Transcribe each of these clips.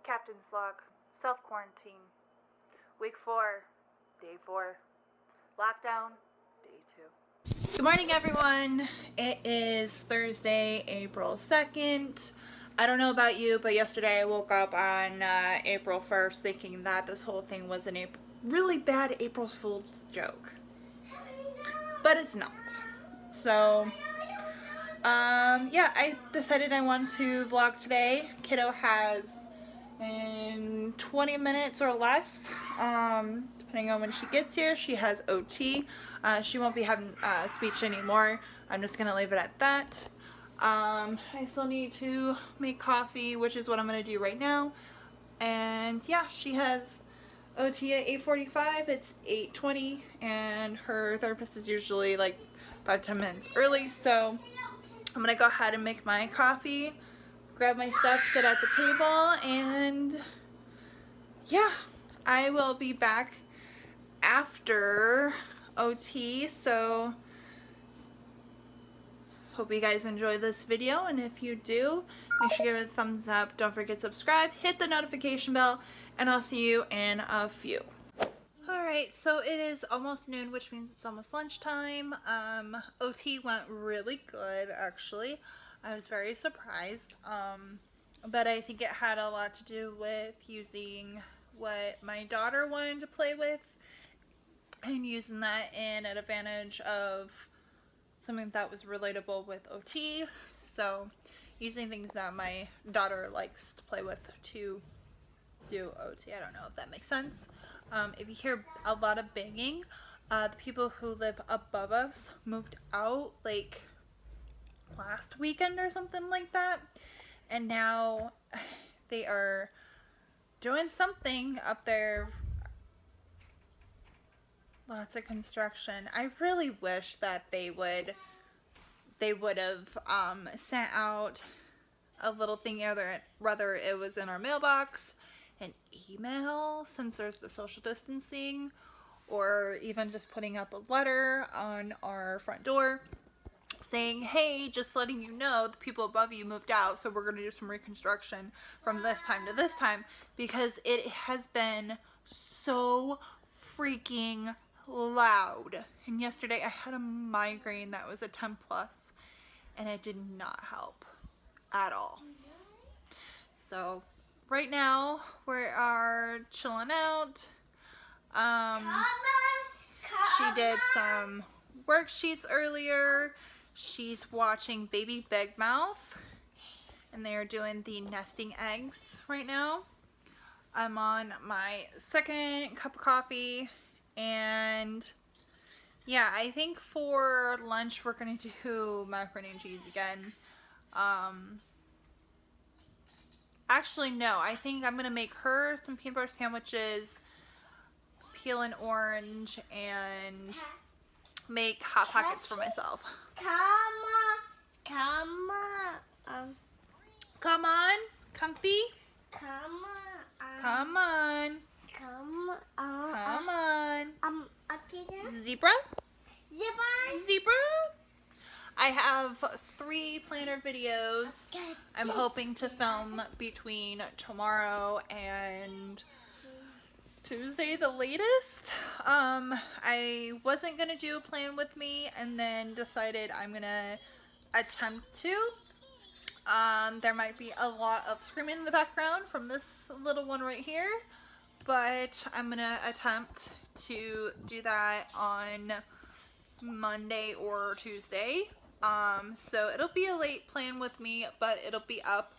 Captain's log, self-quarantine, week 4, day 4, lockdown, day 2. Good morning, everyone. It is Thursday, April 2nd. I don't know about you, but yesterday I woke up on April 1st thinking that this whole thing was a really bad April Fool's joke. But it's not. So, yeah, I decided I wanted to vlog today. Kiddo has in 20 minutes or less, depending on when she gets here, she has OT. She won't be having speech anymore. I'm just gonna leave it at that. I still need to make coffee, which is what I'm gonna do right now. And yeah, she has OT at 8:45. It's 8:20, and her therapist is usually like about 10 minutes early. So I'm gonna go ahead and make my coffee, grab my stuff, sit at the table, and yeah, I will be back after OT. So hope you guys enjoy this video, and if you do, make sure you give it a thumbs up. Don't forget to subscribe, hit the notification bell, and I'll see you in a few. Alright, so it is almost noon, which means it's almost lunchtime. OT went really good, actually. I was very surprised, but I think it had a lot to do with using what my daughter wanted to play with and using that in an advantage of something that was relatable with OT. So using things that my daughter likes to play with to do OT. I don't know if that makes sense. If you hear a lot of banging, the people who live above us moved out like last weekend or something like that, and now they are doing something up there. Lots of construction. I really wish that they would have sent out a little thing, whether it was in our mailbox, an email, since there's the social distancing, or even just putting up a letter on our front door saying, hey, just letting you know the people above you moved out, so we're going to do some reconstruction from this time to this time, because it has been so freaking loud. And yesterday I had a migraine that was a 10 plus, and it did not help at all. So right now we are chilling out. She did some worksheets earlier. She's watching Baby Big Mouth, and they are doing the nesting eggs right now. I'm on my second cup of coffee, and yeah, I think for lunch we're gonna do macaroni and cheese again. Actually, no, I think I'm gonna make her some peanut butter sandwiches, peel an orange, and make Hot Pockets for myself. Come on, comfy. Come on. Zebra. I have 3 planner videos I'm hoping to film between tomorrow and Tuesday, the latest. I wasn't gonna do a plan with me, and then decided I'm gonna attempt to. There might be a lot of screaming in the background from this little one right here, but I'm gonna attempt to do that on Monday or Tuesday. So it'll be a late plan with me, but it'll be up.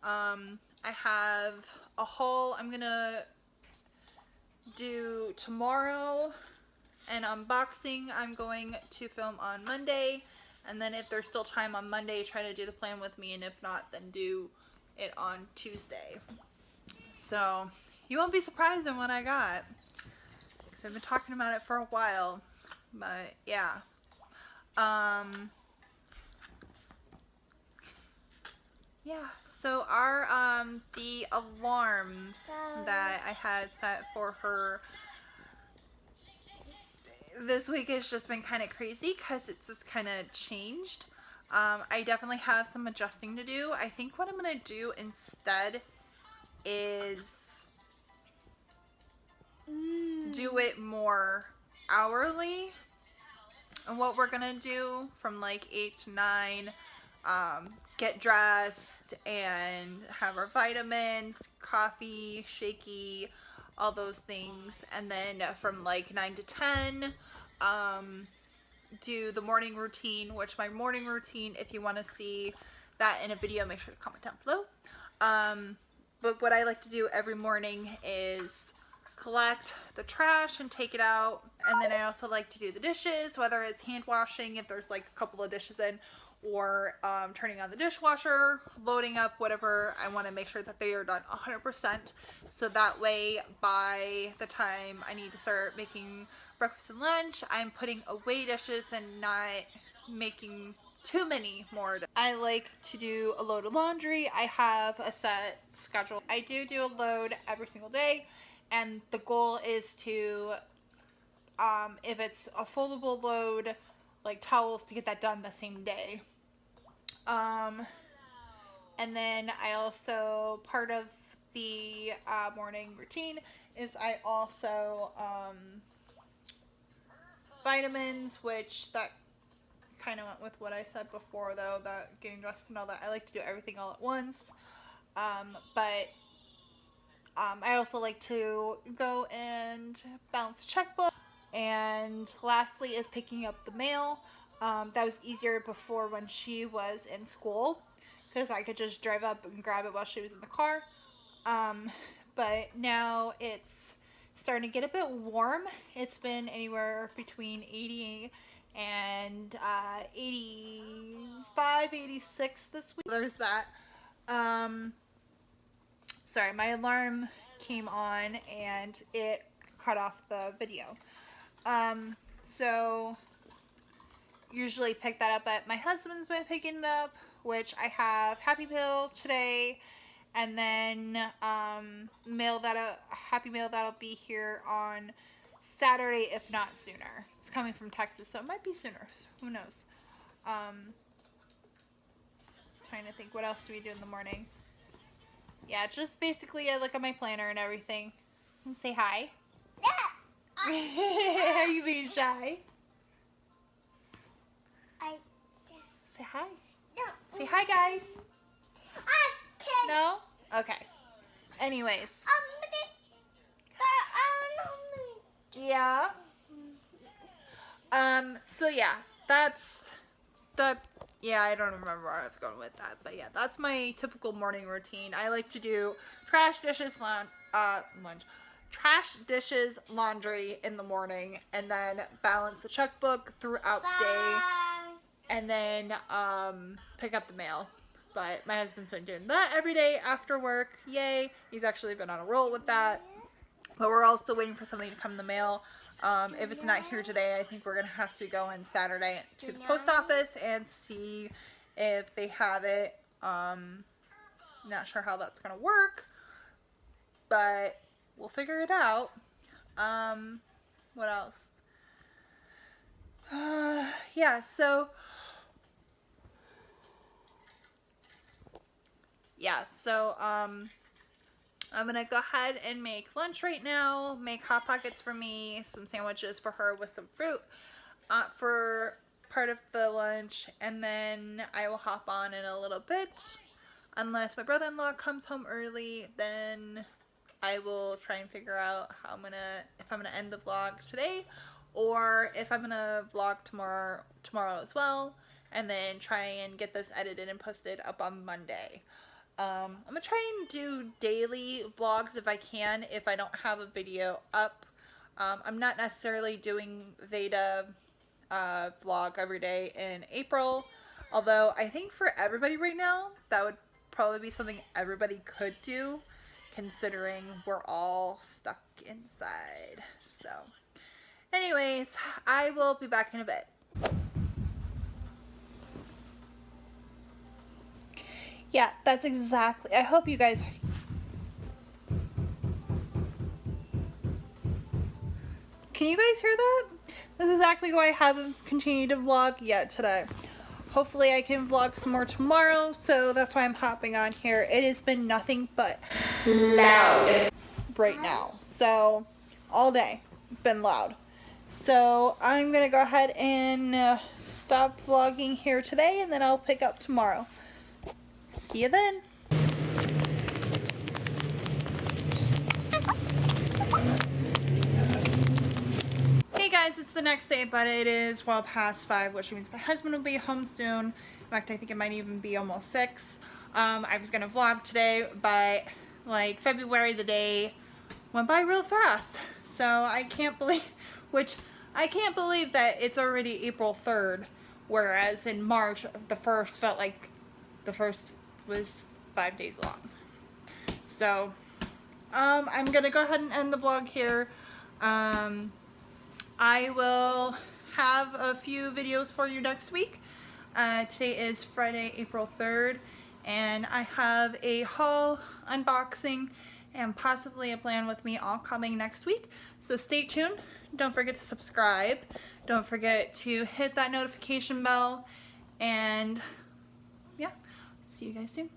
I have a haul I'm gonna do tomorrow, and unboxing I'm going to film on Monday, and then if there's still time on Monday, try to do the plan with me, and if not, then do it on Tuesday. So you won't be surprised in what I got, because I've been talking about it for a while. But yeah, yeah, so our the alarms that I had set for her this week has just been kind of crazy, because it's just kind of changed. I definitely have some adjusting to do. I think what I'm gonna do instead is do it more hourly. And what we're gonna do from like 8 to 9, get dressed and have our vitamins, coffee, shaky, all those things. And then from like 9 to 10, do the morning routine, which my morning routine, if you want to see that in a video, make sure to comment down below. But what I like to do every morning is collect the trash and take it out, and then I also like to do the dishes, whether it's hand washing if there's like a couple of dishes in, or turning on the dishwasher, loading up whatever. I want to make sure that they are done 100%, so that way by the time I need to start making breakfast and lunch, I'm putting away dishes and not making too many more. I like to do a load of laundry. I have a set schedule. I do a load every single day, and the goal is to, if it's a foldable load, like towels, to get that done the same day. And then I also, part of the morning routine is I also, vitamins, which that kind of went with what I said before though, that getting dressed and all that. I like to do everything all at once. But I also like to go and balance the checkbook. And lastly is picking up the mail. That was easier before when she was in school, because I could just drive up and grab it while she was in the car. But now it's starting to get a bit warm. It's been anywhere between 80 and 85, 86 this week. There's that. Sorry, my alarm came on and it cut off the video. So usually pick that up, but my husband's been picking it up, which I have Happy Meal today, and then Happy Meal that'll be here on Saturday, if not sooner. It's coming from Texas, so it might be sooner. Who knows? Trying to think, what else do we do in the morning? Yeah, just basically I look at my planner and everything. And say hi. Are you being shy? Say hi. No. Say hi, guys. Okay. No? Okay. Anyways. Yeah. So yeah, that's the, yeah, I don't remember where I was going with that, but yeah, that's my typical morning routine. I like to do trash, dishes, trash, dishes, laundry in the morning, and then balance the checkbook throughout the day, and then pick up the mail. But my husband's been doing that every day after work. Yay. He's actually been on a roll with that. But we're also waiting for something to come in the mail. If it's not here today, I think we're going to have to go on Saturday to the post office and see if they have it. Not sure how that's going to work, but we'll figure it out. What else? Yeah, so I'm gonna go ahead and make lunch right now, make Hot Pockets for me, some sandwiches for her with some fruit for part of the lunch, and then I will hop on in a little bit. Unless my brother-in-law comes home early, then I will try and figure out how if I'm gonna end the vlog today, or if I'm gonna vlog tomorrow as well, and then try and get this edited and posted up on Monday. I'm gonna try and do daily vlogs if I can, if I don't have a video up. I'm not necessarily doing Veda vlog every day in April, although I think for everybody right now, that would probably be something everybody could do, considering we're all stuck inside. So, anyways, I will be back in a bit. Yeah, that's exactly. I hope you guys. Can you guys hear that? That's exactly why I haven't continued to vlog yet today. Hopefully I can vlog some more tomorrow, so that's why I'm hopping on here. It has been nothing but loud right now. So all day been loud. So I'm gonna go ahead and stop vlogging here today, and then I'll pick up tomorrow. See you then. Hey guys, it's the next day, but it is well past 5, which means my husband will be home soon. In fact, I think it might even be almost 6. I was gonna vlog today, but like February, the day went by real fast. So I can't believe that it's already April 3rd, whereas in March, the 1st felt like the 1st was 5 days long. So I'm gonna go ahead and end the vlog here. I will have a few videos for you next week. Today is Friday, April 3rd, and I have a haul, unboxing, and possibly a plan with me all coming next week. So stay tuned. Don't forget to subscribe. Don't forget to hit that notification bell. And yeah, see you guys soon.